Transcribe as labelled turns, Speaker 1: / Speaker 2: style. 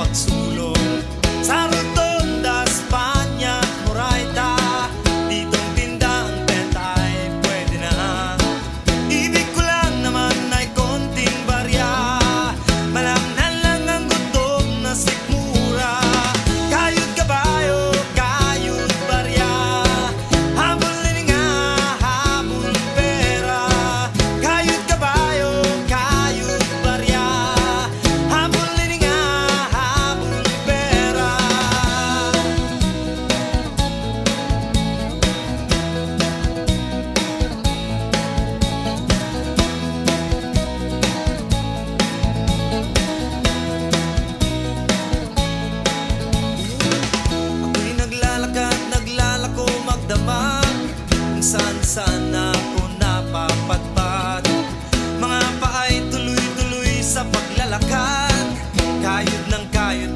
Speaker 1: magsulong sa Rotonda, Espanya, Moraita. Ditong tinda ang benta ay pwede na. Ibig ko lang naman ay konting barya, malamnan lang ang gutom na sikmura. Kayod kabayo, kayod barya, habol nga, habol pera. Kayod kabayo, kayod barya, habol nga, habol pera. Ako'y naglalakad, naglalako, magdamag, kung saan-saan ako napapadpad. Mga paay tuloy-tuloy sa paglalakad, kayod ng kayod